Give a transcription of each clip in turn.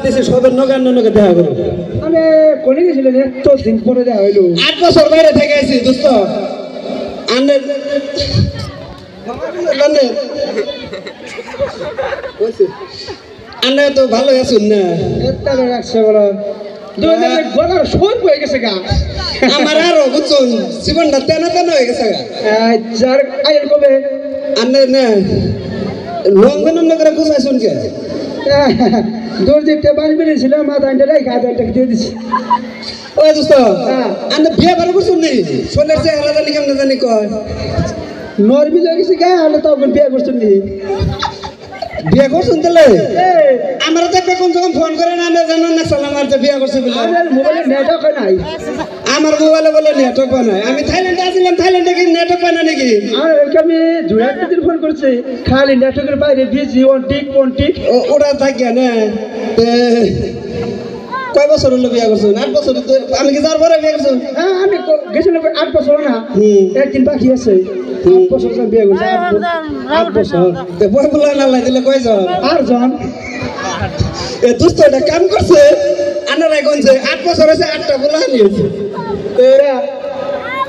দিছে সদর নগার ননকে দেখা করো মানে কোনে গেছিলেন এত দিন পরে দেখা হইলো 8 বছর বাইরে থেকে আইছি দোস্ত আনে লানে কইছে আনে তো ভালো আছেন না এটা রাখছে বড় দুই গলার সুর হয়ে গেছে গা আমার আরো বুঝুন জীবনটা তেনা তেনা হয়ে গেছে গা যার আইন কবে আনে না লঙ্ঘন নগরে কোথায় শুনছে দৌড় দিতে বাড়ি বেরিয়েছিল মাথা আনতে রাখা আদানটাকে দিয়ে দিছি ওই দোস্ত আনে বিয়ে বার করছুন নি সোনের যে হেলা জানি কেমন জানি কয় নরমি হয়ে গেছে গা হলে তখন বিয়ে করছেন নি বিয়ে করছুন তাহলে আমার দেখবে কোন যখন ফোন করে না জানো না সালাম আর বিয়ে করছে বলে আমার মোবাইলে নেটওয়ার্ক নাই আমার মোবাইলে বলে নেটওয়ার্ক নাই আমি থাইল্যান্ডে আছিলাম থাইল্যান্ডে কি নেটওয়ার্ক পায় না নাকি আর আমি দুই একদিন ফোন করছি খালি নেটওয়ার্কের বাইরে বিজি ওয়ান টিক ওটা থাকি না কয় বছর হলো বিয়ে করছো 8 বছর আমি কি যাওয়ার পরে বিয়ে করছো হ্যাঁ আমি গেছিলাম 8 বছর না একদিন বাকি আছে 8 বছর বিয়ে করছি 8 বছর বই বলা না দিলে কয়জন 8 জন এ দোস্ত এটা কাম করছে আনারাই কোনছে 8 বছর হয়েছে 8টা বলা নিয়েছে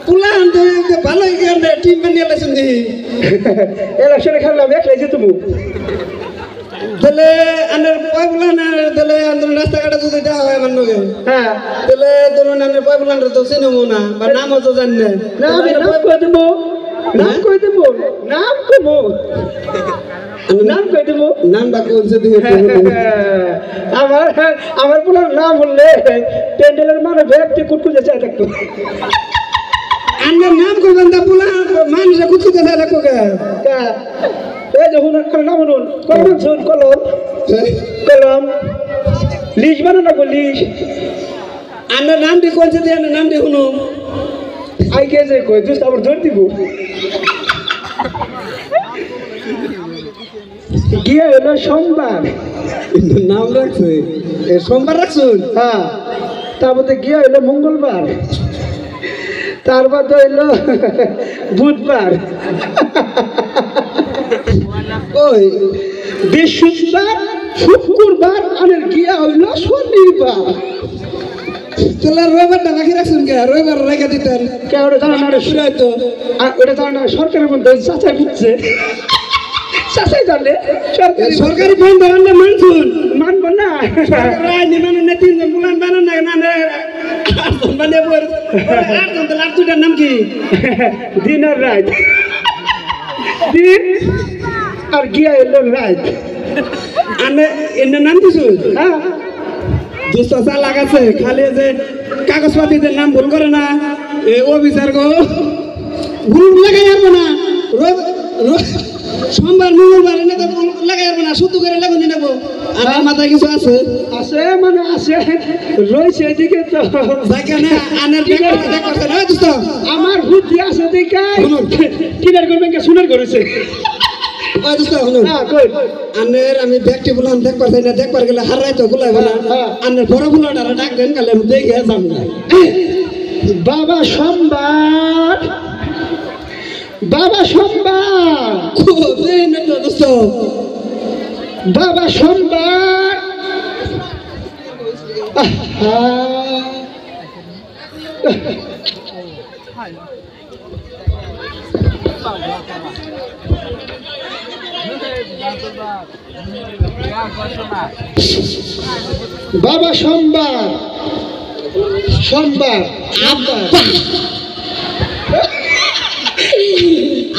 পুলা আনতে ভালো গিয়ে টিম বানিয়ে লাইছেন দি ইলেকশনে খেললাম একলাই জিতবো তাহলে আনের পয় বলা না তাহলে আন্দোলন রাস্তাঘাটে যদি দেওয়া হয় আমার নগে হ্যাঁ তাহলে ধরুন আনের পয় বলা তো চিনবো না বা নামও তো জানি না আমি নাম কই দেবো নাম কই দেবো নাম কইবো নাম কই দেবো নামটা কোনছে দিয়ে আমার আমার পুরো নাম বললে প্যান্ডেলের মানে ব্যক্তি কুটকুজে চাই দেখতো আনের নাম কইবেন তা পুলা মানুষে কুচুতে চাই দেখো কে এই যে হুনার নাম হুনুন কলম শুন কলম লিজ বানো না লিজ আনের নামটি কোনছে দিয়ে নামটি শুনো আই কে যে কই দুষ্ট আবার জোর দিব গিয়ে হলো সোমবার নাম রাখছে সোমবার রাখছুন হ্যাঁ তারপরে গিয়ে হলো মঙ্গলবার তারপর তো হইলো বুধবার ওই বৃহস্পতিবার শুক্রবার আর গিয়া হইল শনিবার তাহলে রবিবারটা বাকি রাখছেন কে রবিবার রেখে দিতেন কে ওটা জানা না শুরু হয়তো ওটা জানা না সরকারের মধ্যে চাচাই বুঝছে চাচাই জানলে সরকারি বন্ধ আনলে মানছুন মানব না রাজনী মানুষ না 3 জন বুলান বানান না না 8 জন বানিয়ে পড়ে 8 জন তাহলে 8 দুটার নাম কি দিন আর রাত দিন আর গিয়া এলো রাত আনে এর নাম কিছু হ্যাঁ দোস্ত চা লাগাছে খালি যে কাগজপাতিদের নাম ভুল করে না ও বিচার গো ভুল লাগাই যাবো না সোমবার মঙ্গলবার এনে তো ভুল লাগাই যাবো না শুধু করে লাগুনি নেবো আর মাথায় কিছু আছে আছে মানে আছে রয়েছে এদিকে তো যেখানে আনের দেখতে না দোস্ত আমার বুদ্ধি আছে দেখে কিনার করবেন কে সুনার করেছে ওই দোস্ত শুনুন আনের আমি ব্যক্তি বললাম দেখবার চাই না দেখবার গেলে হারাই তো গুলাই বলা আনের বড় গুলাটা ডাক দেন কালে আমি দেখে যাম না বাবা সোমবার বাবা সোমবার দোস্ত বাবা সোমবার বাবা সোমবার সোমবার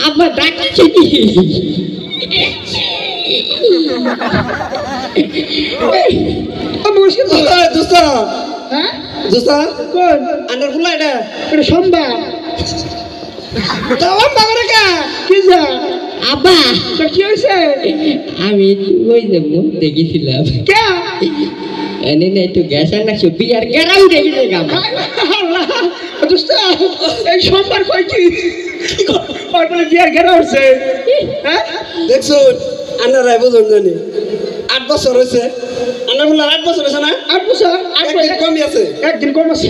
আব্বা ডাকছে কি দোস্ত হ্যাঁ দোস্ত কোন আন্ডার ফুলা এটা এটা সোমবার দাওয়াম বাগরে কা কি যা আব্বা তো কি হয়েছে আমি ওই যে মুখ দেখেছিলাম কে এনে না একটু গ্যাস আর নাকছো বিয়ার গেরাও দেখেছে গাম দোস্ত এই সোমবার কই কি আর বলে বিয়ার ঘেরা হচ্ছে হ্যাঁ দেখছো আন্ডারাই বুঝুন জানি 8 বছর হয়েছে আন্ডার ফুলা 8 বছর হয়েছে না 8 বছর একদিন কমই আছে একদিন কম আছে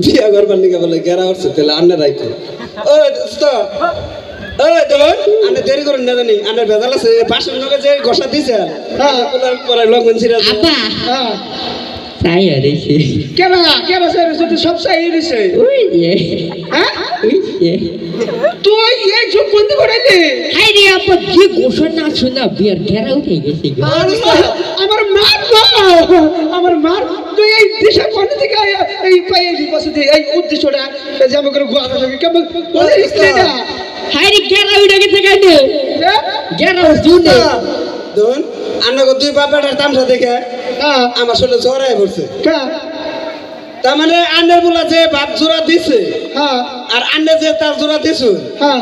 বিয়া করবার নিকে বলে গেরা হচ্ছে তাহলে আন্ডারাই কো ও দোস্ত ওই দেখুন আনে দেরি করুন না জানি আনে ভেজাল আছে পাশের লোকে যে ঘষা দিছে হ্যাঁ। পরে লঙ্ঘন ছিল আপা হ্যাঁ তাই আরেছে কেনা স্যার তুই সব চাই দিছে ওই যে হ্যাঁ ওই যে তুই এই চুপ বন্ধ করাইলি হাই রে আপা যে ঘোষণা শোনা বিয়ার ঘেরা উঠে গেছে গো। আমার মার তুই এই দিশা কোন থেকে এই পাইলি বসে এই উদ্দেশ্যটা যেমন করে গোয়া থাকে কেমন বলিস না হাই রে ঘেরা উঠে গেছে কেন ঘেরা শুনে দেখুন আনে দুই বাপেটার তামসা দেখে হ্যাঁ আমার শরীরে জ্বর আয় পড়ছে কা তার মানে আন্নের বলা যে বাপ জোড়া দিছে হ্যাঁ আর আন্নে যে তার জোড়া দিছু হ্যাঁ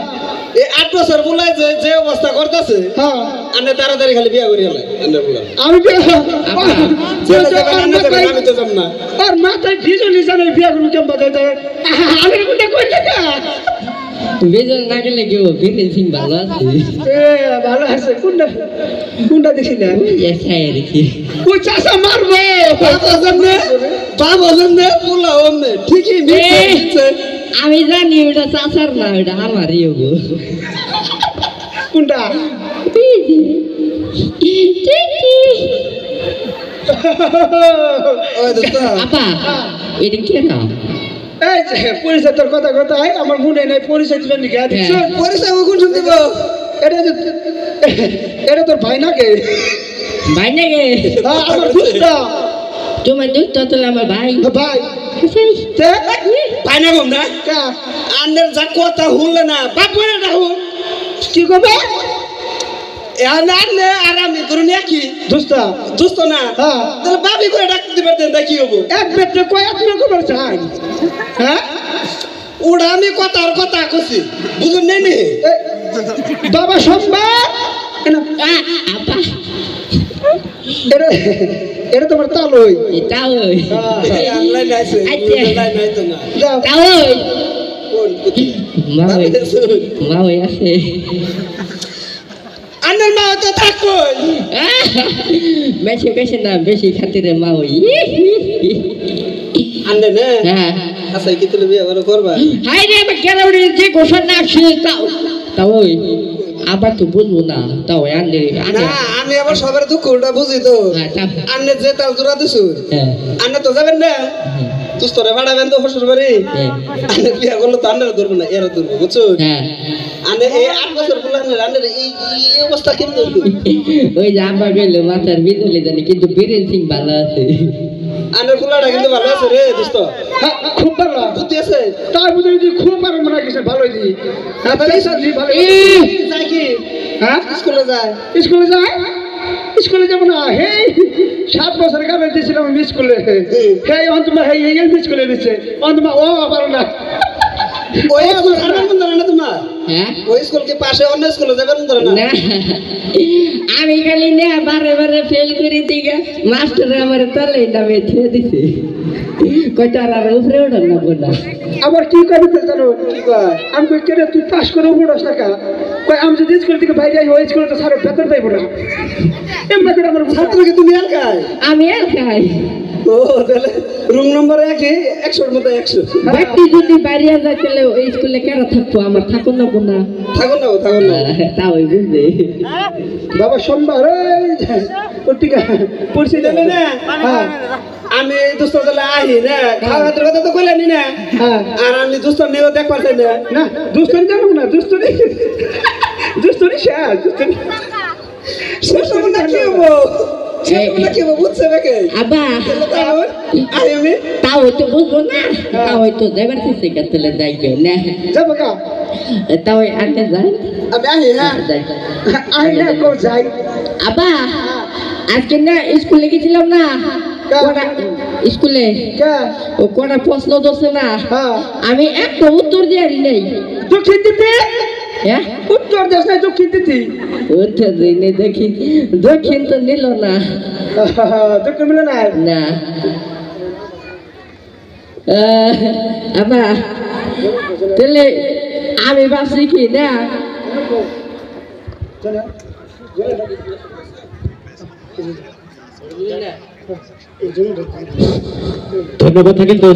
এই 8 বছর বলাই যে যে অবস্থা করতেছে হ্যাঁ আন্নে তাড়াতাড়ি খালি বিয়া করি হলাই আন্নের বলা আমি আমি তো যাব না আর মাথায় ভিজলি জানে বিয়া করবো কেমন বাজায় আমি কোনটা কই টাকা বেজন না গেলে কেউ ফিরে সিং ভালো আছে এ ভালো আছে কোনটা দেখি না এসাই আরেছে ওই চাষা মারবো বাপ হজনে পোলা হজনে ঠিকই মিলছে আমি জানি ওটা চাচার না ওটা আমারই হবো কোনটা ওই দোস্ত আপা এটা কে না এই যে পরিচয় তোর কথা আমার মনে নাই পরিচয় দিবেন নাকি পরিচয় কোন শুনতে এটা তোর ভাই নাকি ভাই নাকি আমার দুষ্টা তোমার দুধ তো আমার ভাই ভাই পাই না কম না আন্নের যা কথা হুললে না বাপ বলে না হুল কি করবে আন্নে আর আমি ধরুন একই দুষ্টা দুস্থ না হ্যাঁ তাহলে বাবি করে ডাকতে পারতেন তা কি হবো এক বেটে কয় আপনি খবর চাই হ্যাঁ ওটা আমি কথার কথা কছি বুঝুন নেই নি বাবা সম্মান আপা এটা এটা তোমার তালই এটাও অনলাইন আছে অনলাইন নাই তো না যাও তাও কোন কুতি মা ওই আছে আন্নের মা তো থাকই বেশি বেশি না বেশি খাতিরে মা ওই আন্নে না হ্যাঁ আচ্ছা কি তুমি বিয়ে করবা হাই রে আমার কেরাউড়ি যে ঘোষণা আসছে তাও তাও ওই আবার তো বুঝবো না তাও আনলে না আমি আবার সবার দুঃখটা বুঝি তো আন্নে যে তাল জোড়া দিছু আন্নে তো যাবেন না তুই তোরে বাড়াবেন তো শ্বশুর বাড়ি আন্নে বিয়ে করলো তো আন্নের ধরবো না এরা ধরবো বুঝছো আন্নে এই 8 বছর পুলানের আন্নের এই অবস্থা কেমন হইলো ওই যে আবার গেল মাথার বিজলি জানি কিন্তু বীরেন সিং ভালো আছে আন্নের পুলাটা কিন্তু ভালো আছে রে দোস্ত খুব ভালো বুদ্ধি আছে তার মধ্যে যদি খুব ভালো মনে গেছে ভালোই দি হ্যাঁ তাহলে সাজি ভালো যায় কি হ্যাঁ স্কুলে যায় স্কুলে যায় স্কুলে যাবো না হে 7 বছর গাবে দিয়েছিলাম আমি স্কুলে হে অন্তমা হে এই স্কুলে দিচ্ছে অন্তমা ও আবার না ওই স্কুল ছাড়বেন মন ধরে না তোমার হ্যাঁ ওই স্কুল কি পাশে অন্য স্কুলে যাবেন মন ধরে না না আমি খালি না বারে বারে ফেল করে দিগা মাস্টার আমার তলে নামে ছেড়ে দিছে কয়টা আর উপরে ওঠা না বলা আবার কি করতে জানো কি কয় আমি কই কেন তুই পাস করে পড়াস টাকা কই আমি যদি স্কুল থেকে বাইরে আই ওই স্কুলে তো সারা বেতন পাইবো না এমন করে আমার ছাত্রকে তুমি আর খাই আমি আর খাই ও তাহলে রুম নম্বর 100 এর মধ্যে 100 বাড়ি যদি বাইরে যাইলে ওই স্কুলে কেন থাকবো আমার থাকো না বোনা থাকুন না তাও বুঝবে বাবা সোমবার পত্রিকা পড়ছি জানে না হ্যাঁ আমি দোস্ত দলে আহি না খাওয়ার কথা তো কইলেনি না হ্যাঁ আর আমি দোস্ত নিয়েও দেখ পারছি না না দুস্তরি জানো না দুস্তরি দুস্তরি শেষ দুস্তরি শেষ না কি হবো কি হবো বুঝছে নাকি আবা আই আমি তাও তো বুঝবো না তাও তো যাবার চেষ্টা করতে যাইবে না যাবো কা তাও আগে যাই আমি আহি হ্যাঁ আই না কো যাই আবা আজকে না স্কুলে গেছিলাম না স্কুলে কা ও কোটা প্রশ্ন দছে না হ্যাঁ আমি একটা উত্তর দিয়ারি নাই দক্ষিণ দিতে হ্যাঁ উত্তর দেশ নাই দক্ষিণ দিতে উত্তর দিনে দেখি দক্ষিণ তো নিল না দক্ষিণ মিলে না না আবা তাহলে আমি ভাবছি কি না ধন্যবাদ থাকেন তো